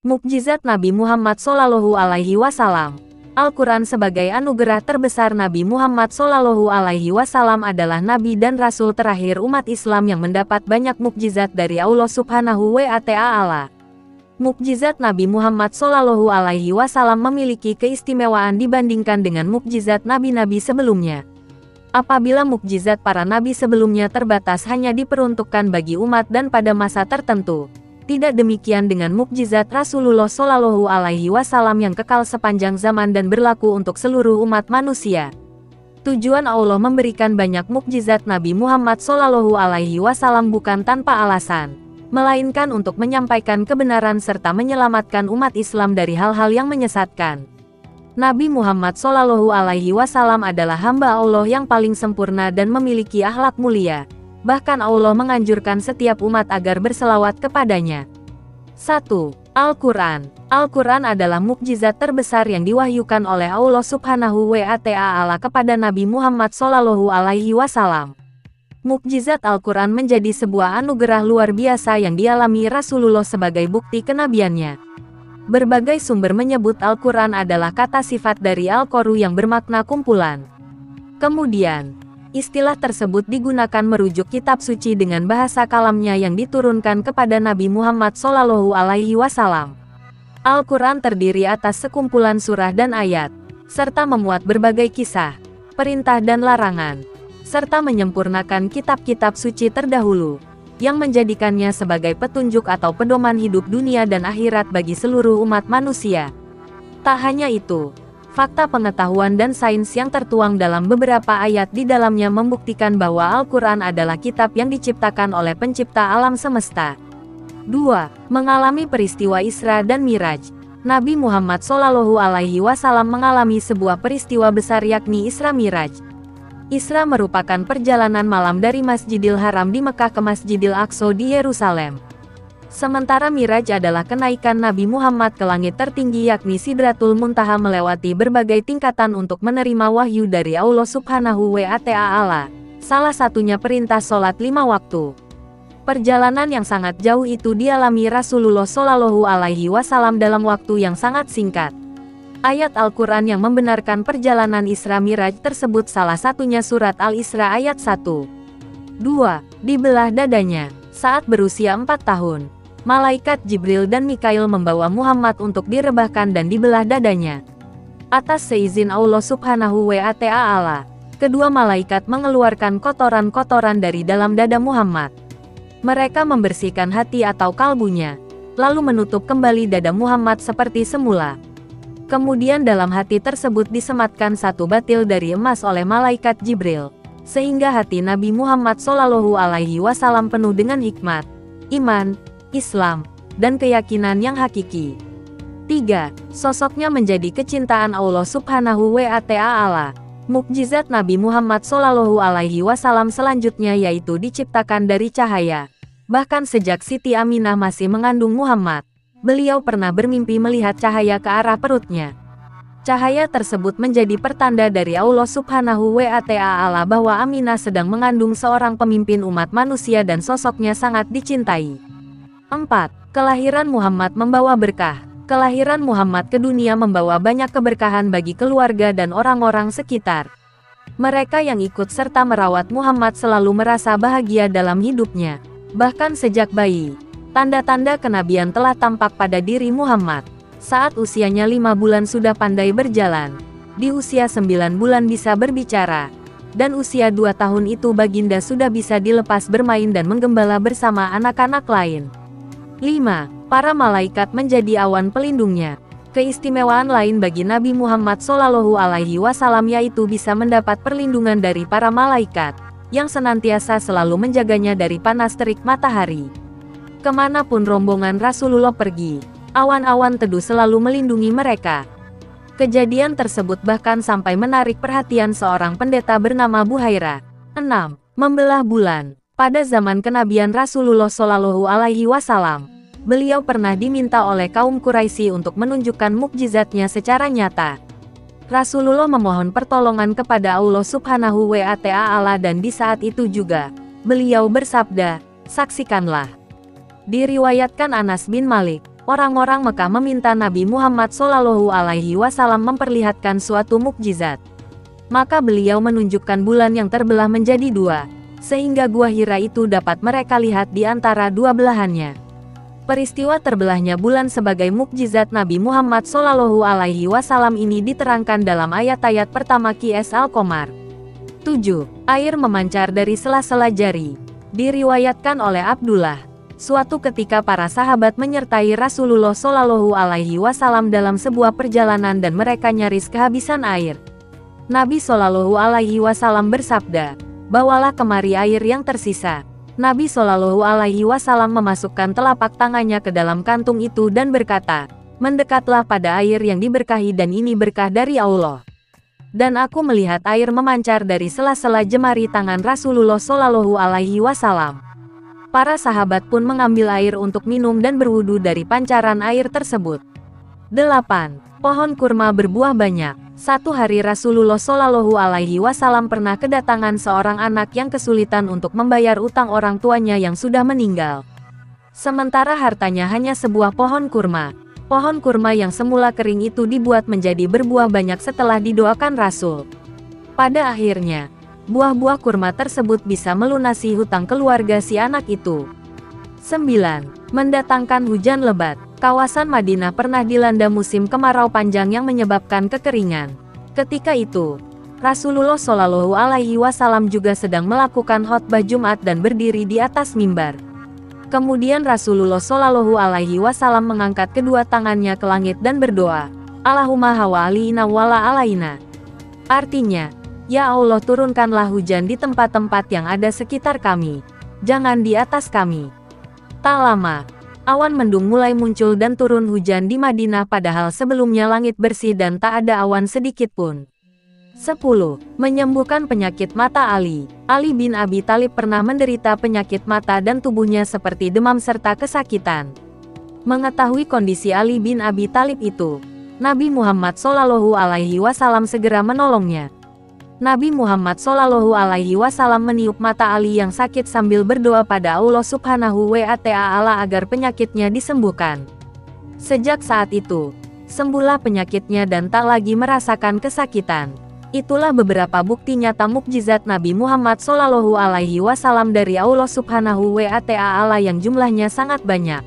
Mukjizat Nabi Muhammad Shallallahu Alaihi Wasallam. Al-Quran sebagai anugerah terbesar Nabi Muhammad Shallallahu Alaihi Wasallam adalah Nabi dan Rasul terakhir umat Islam yang mendapat banyak mukjizat dari Allah Subhanahu wa Ta'ala. Mukjizat Nabi Muhammad Shallallahu Alaihi Wasallam memiliki keistimewaan dibandingkan dengan mukjizat nabi-nabi sebelumnya. Apabila mukjizat para nabi sebelumnya terbatas hanya diperuntukkan bagi umat dan pada masa tertentu, tidak demikian dengan mukjizat Rasulullah Shallallahu Alaihi Wasallam yang kekal sepanjang zaman dan berlaku untuk seluruh umat manusia. Tujuan Allah memberikan banyak mukjizat Nabi Muhammad Shallallahu Alaihi Wasallam bukan tanpa alasan, melainkan untuk menyampaikan kebenaran serta menyelamatkan umat Islam dari hal-hal yang menyesatkan. Nabi Muhammad Shallallahu Alaihi Wasallam adalah hamba Allah yang paling sempurna dan memiliki akhlak mulia. Bahkan Allah menganjurkan setiap umat agar berselawat kepadanya. 1. Al-Quran. Al-Quran adalah mukjizat terbesar yang diwahyukan oleh Allah Subhanahu wa Ta'ala kepada Nabi Muhammad Shallallahu Alaihi Wasallam. Mukjizat Al-Quran menjadi sebuah anugerah luar biasa yang dialami Rasulullah sebagai bukti kenabiannya. Berbagai sumber menyebut Al-Quran adalah kata sifat dari Al-Qur'an yang bermakna kumpulan. Kemudian, istilah tersebut digunakan merujuk kitab suci dengan bahasa kalamnya yang diturunkan kepada Nabi Muhammad Shallallahu Alaihi Wasallam. Al-Quran terdiri atas sekumpulan surah dan ayat, serta memuat berbagai kisah, perintah dan larangan, serta menyempurnakan kitab-kitab suci terdahulu, yang menjadikannya sebagai petunjuk atau pedoman hidup dunia dan akhirat bagi seluruh umat manusia. Tak hanya itu, fakta pengetahuan dan sains yang tertuang dalam beberapa ayat di dalamnya membuktikan bahwa Al-Quran adalah kitab yang diciptakan oleh pencipta alam semesta. 2. Mengalami peristiwa Isra dan Miraj. Nabi Muhammad Shallallahu Alaihi Wasallam mengalami sebuah peristiwa besar yakni Isra Miraj. Isra merupakan perjalanan malam dari Masjidil Haram di Mekah ke Masjidil Aqsa di Yerusalem. Sementara Miraj adalah kenaikan Nabi Muhammad ke langit tertinggi yakni Sidratul Muntaha melewati berbagai tingkatan untuk menerima wahyu dari Allah Subhanahu wa Ta'ala, salah satunya perintah sholat 5 waktu. Perjalanan yang sangat jauh itu dialami Rasulullah Shallallahu Alaihi Wasallam dalam waktu yang sangat singkat. Ayat Al-Quran yang membenarkan perjalanan Isra Miraj tersebut salah satunya surat Al-Isra ayat 1. 2. Dibelah dadanya. Saat berusia 4 tahun, malaikat Jibril dan Mikail membawa Muhammad untuk direbahkan dan dibelah dadanya. Atas seizin Allah Subhanahu wa Ta'ala, kedua malaikat mengeluarkan kotoran-kotoran dari dalam dada Muhammad. Mereka membersihkan hati atau kalbunya, lalu menutup kembali dada Muhammad seperti semula. Kemudian dalam hati tersebut disematkan satu batil dari emas oleh malaikat Jibril, sehingga hati Nabi Muhammad Shallallahu Alaihi Wasallam penuh dengan hikmat, iman, Islam, dan keyakinan yang hakiki. 3. Sosoknya menjadi kecintaan Allah Subhanahu wa Ta'ala. Mukjizat Nabi Muhammad Shallallahu Alaihi Wasallam selanjutnya yaitu diciptakan dari cahaya. Bahkan sejak Siti Aminah masih mengandung Muhammad, beliau pernah bermimpi melihat cahaya ke arah perutnya. Cahaya tersebut menjadi pertanda dari Allah Subhanahu wa Ta'ala bahwa Aminah sedang mengandung seorang pemimpin umat manusia dan sosoknya sangat dicintai. 4. Kelahiran Muhammad membawa berkah. Kelahiran Muhammad ke dunia membawa banyak keberkahan bagi keluarga dan orang-orang sekitar. Mereka yang ikut serta merawat Muhammad selalu merasa bahagia dalam hidupnya. Bahkan sejak bayi, tanda-tanda kenabian telah tampak pada diri Muhammad. Saat usianya 5 bulan sudah pandai berjalan. Di usia 9 bulan bisa berbicara. Dan usia 2 tahun itu baginda sudah bisa dilepas bermain dan menggembala bersama anak-anak lain. 5. Para malaikat menjadi awan pelindungnya. Keistimewaan lain bagi Nabi Muhammad Shallallahu Alaihi Wasallam yaitu bisa mendapat perlindungan dari para malaikat, yang senantiasa selalu menjaganya dari panas terik matahari. Kemanapun rombongan Rasulullah pergi, awan-awan teduh selalu melindungi mereka. Kejadian tersebut bahkan sampai menarik perhatian seorang pendeta bernama Buhaira. 6. Membelah bulan. Pada zaman kenabian Rasulullah Shallallahu Alaihi Wasallam, beliau pernah diminta oleh kaum Quraisy untuk menunjukkan mukjizatnya secara nyata. Rasulullah memohon pertolongan kepada Allah Subhanahu wa Ta'ala dan di saat itu juga, beliau bersabda, "Saksikanlah." Diriwayatkan Anas bin Malik, orang-orang Mekah meminta Nabi Muhammad SAW memperlihatkan suatu mukjizat. Maka beliau menunjukkan bulan yang terbelah menjadi dua, sehingga Gua Hira itu dapat mereka lihat di antara dua belahannya. Peristiwa terbelahnya bulan sebagai mukjizat Nabi Muhammad SAW ini diterangkan dalam ayat-ayat pertama Qs Al-Qamar. 7. Air memancar dari sela-sela jari. Diriwayatkan oleh Abdullah, suatu ketika para sahabat menyertai Rasulullah SAW dalam sebuah perjalanan dan mereka nyaris kehabisan air. Nabi SAW bersabda, "Bawalah kemari air yang tersisa." Nabi SAW memasukkan telapak tangannya ke dalam kantung itu dan berkata, "Mendekatlah pada air yang diberkahi dan ini berkah dari Allah." Dan aku melihat air memancar dari sela-sela jemari tangan Rasulullah SAW. Para sahabat pun mengambil air untuk minum dan berwudu dari pancaran air tersebut. 8. Pohon kurma berbuah banyak. Satu hari Rasulullah SAW pernah kedatangan seorang anak yang kesulitan untuk membayar utang orang tuanya yang sudah meninggal. Sementara hartanya hanya sebuah pohon kurma. Pohon kurma yang semula kering itu dibuat menjadi berbuah banyak setelah didoakan Rasul. Pada akhirnya, buah-buah kurma tersebut bisa melunasi hutang keluarga si anak itu. 9. Mendatangkan hujan lebat. Kawasan Madinah pernah dilanda musim kemarau panjang yang menyebabkan kekeringan. Ketika itu, Rasulullah SAW juga sedang melakukan khotbah Jumat dan berdiri di atas mimbar. Kemudian Rasulullah SAW mengangkat kedua tangannya ke langit dan berdoa, "Allahumma hawalina wala alaina." Artinya, "Ya Allah, turunkanlah hujan di tempat-tempat yang ada sekitar kami, jangan di atas kami." Tak lama, awan mendung mulai muncul dan turun hujan di Madinah padahal sebelumnya langit bersih dan tak ada awan sedikit pun. 10. Menyembuhkan penyakit mata Ali. Ali bin Abi Thalib pernah menderita penyakit mata dan tubuhnya seperti demam serta kesakitan. Mengetahui kondisi Ali bin Abi Thalib itu, Nabi Muhammad SAW segera menolongnya. Nabi Muhammad SAW meniup mata Ali yang sakit sambil berdoa pada Allah Subhanahu wa Ta'ala agar penyakitnya disembuhkan. Sejak saat itu, sembuhlah penyakitnya dan tak lagi merasakan kesakitan. Itulah beberapa bukti nyata mukjizat Nabi Muhammad SAW dari Allah Subhanahu wa Ta'ala yang jumlahnya sangat banyak.